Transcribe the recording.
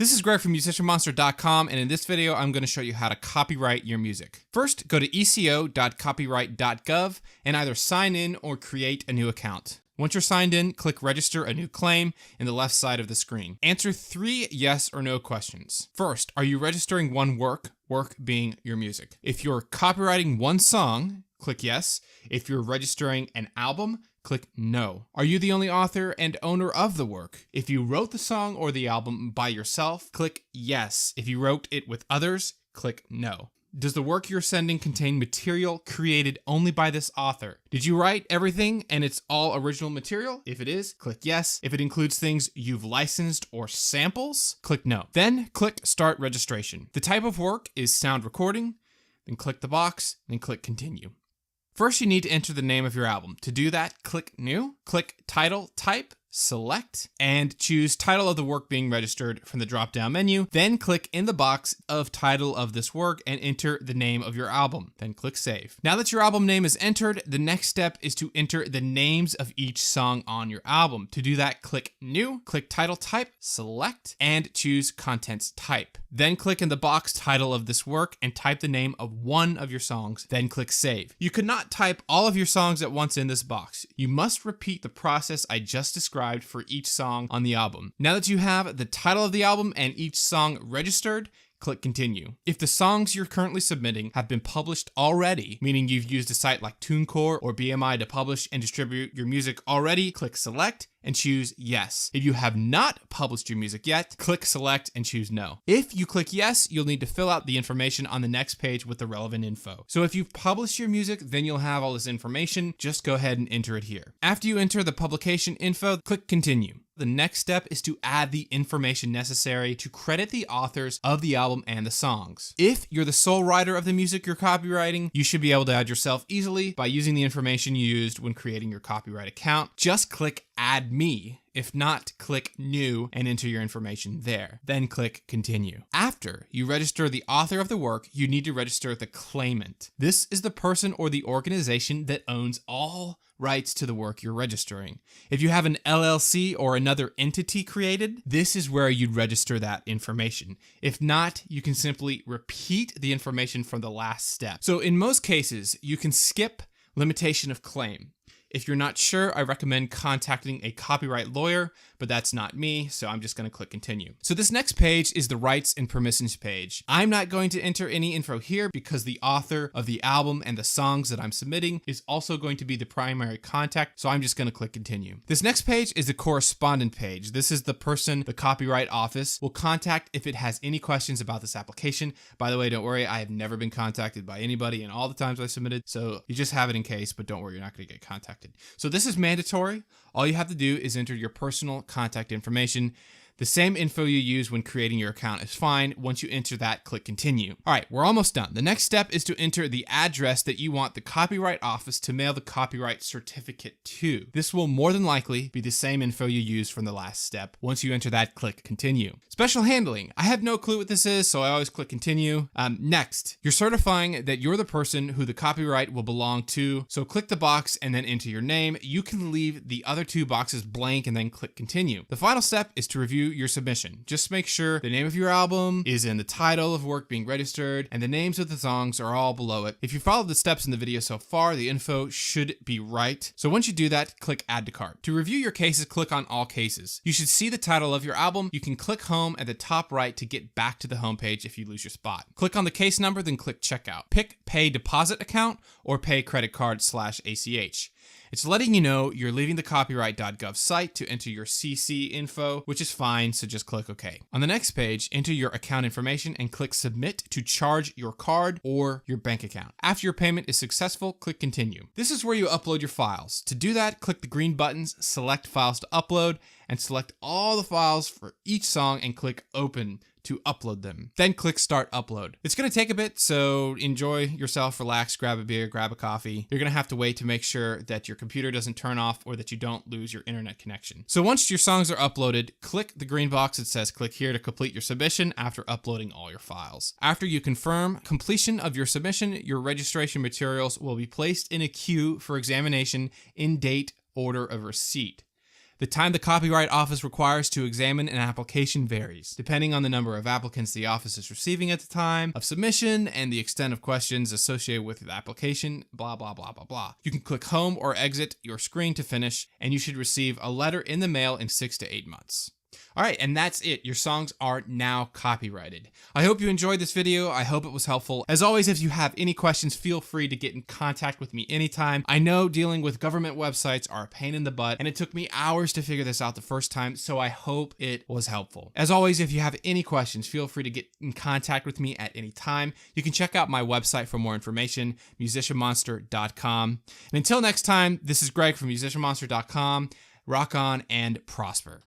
This is Greg from musicianmonster.com, and in this video, I'm going to show you how to copyright your music. First, go to eco.copyright.gov and either sign in or create a new account. Once you're signed in, click Register a New Claim in the left side of the screen. Answer 3 yes or no questions. First, are you registering one work being your music? If you're copyrighting one song, click yes. If you're registering an album, click no. Are you the only author and owner of the work? If you wrote the song or the album by yourself, click yes. If you wrote it with others, click no. Does the work you're sending contain material created only by this author? Did you write everything and it's all original material? If it is, click yes. If it includes things you've licensed or samples, click no. Then click Start Registration. The type of work is sound recording, then click the box, then click Continue. First, you need to enter the name of your album. To do that, click New, click Title Type, select, and choose title of the work being registered from the drop-down menu. Then click in the box of title of this work and enter the name of your album. Then click Save. Now that your album name is entered, the next step is to enter the names of each song on your album. To do that, click New, click Title Type, select, and choose Contents Type. Then click in the box title of this work and type the name of one of your songs, then click Save. You could not type all of your songs at once in this box. You must repeat the process I just described for each song on the album. Now that you have the title of the album and each song registered, click Continue. If the songs you're currently submitting have been published already, meaning you've used a site like TuneCore or BMI to publish and distribute your music already, click Select and choose Yes. If you have not published your music yet, click Select and choose No. If you click Yes, you'll need to fill out the information on the next page with the relevant info. So if you've published your music, then you'll have all this information. Just go ahead and enter it here. After you enter the publication info, click Continue. The next step is to add the information necessary to credit the authors of the album and the songs. If you're the sole writer of the music you're copywriting, you should be able to add yourself easily by using the information you used when creating your copyright account. Just click Add Me. If not, click New and enter your information there. Then click Continue. After you register the author of the work, you need to register the claimant. This is the person or the organization that owns all rights to the work you're registering. If you have an LLC or another entity created, this is where you'd register that information. If not, you can simply repeat the information from the last step. So in most cases, you can skip limitation of claim. If you're not sure, I recommend contacting a copyright lawyer, but that's not me, so I'm just going to click Continue. So this next page is the rights and permissions page. I'm not going to enter any info here because the author of the album and the songs that I'm submitting is also going to be the primary contact, so I'm just going to click Continue. This next page is the correspondent page. This is the person the Copyright Office will contact if it has any questions about this application. By the way, don't worry, I have never been contacted by anybody in all the times I submitted, so you just have it in case, but don't worry, you're not going to get contacted. So this is mandatory. All you have to do is enter your personal contact information. The same info you use when creating your account is fine. Once you enter that, click Continue. All right, we're almost done. The next step is to enter the address that you want the Copyright Office to mail the copyright certificate to. This will more than likely be the same info you used from the last step. Once you enter that, click Continue. Special handling. I have no clue what this is, so I always click Continue. Next, you're certifying that you're the person who the copyright will belong to, so click the box and then enter your name. You can leave the other 2 boxes blank and then click Continue. The final step is to review your submission. Just make sure the name of your album is in the title of work being registered and the names of the songs are all below it. If you followed the steps in the video so far, the info should be right. So once you do that, click Add to Cart. To review your cases, click on All Cases. You should see the title of your album. You can click Home at the top right to get back to the home page if you lose your spot. Click on the case number, then click Checkout. Pick Pay Deposit Account or Pay Credit Card /ACH. It's letting you know you're leaving the copyright.gov site to enter your CC info, which is fine, so just click OK. On the next page, enter your account information and click Submit to charge your card or your bank account. After your payment is successful, click Continue. This is where you upload your files. To do that, click the green buttons, select Files to Upload, and select all the files for each song and click Open to upload them. Then click Start Upload. It's gonna take a bit, so enjoy yourself, relax, grab a beer, grab a coffee. You're gonna have to wait to make sure that your computer doesn't turn off or that you don't lose your internet connection. So once your songs are uploaded, click the green box that says click here to complete your submission after uploading all your files. After you confirm completion of your submission, your registration materials will be placed in a queue for examination in date order of receipt. The time the Copyright Office requires to examine an application varies, depending on the number of applicants the office is receiving at the time of submission and the extent of questions associated with the application, blah, blah, blah, blah, blah. You can click home or exit your screen to finish, and you should receive a letter in the mail in 6 to 8 months. All right, and that's it. Your songs are now copyrighted. I hope you enjoyed this video. I hope it was helpful. As always, if you have any questions, feel free to get in contact with me anytime. I know dealing with government websites are a pain in the butt, and it took me hours to figure this out the first time, so I hope it was helpful. As always, if you have any questions, feel free to get in contact with me at any time. You can check out my website for more information, musicianmonster.com. And until next time, this is Greg from musicianmonster.com. Rock on and prosper.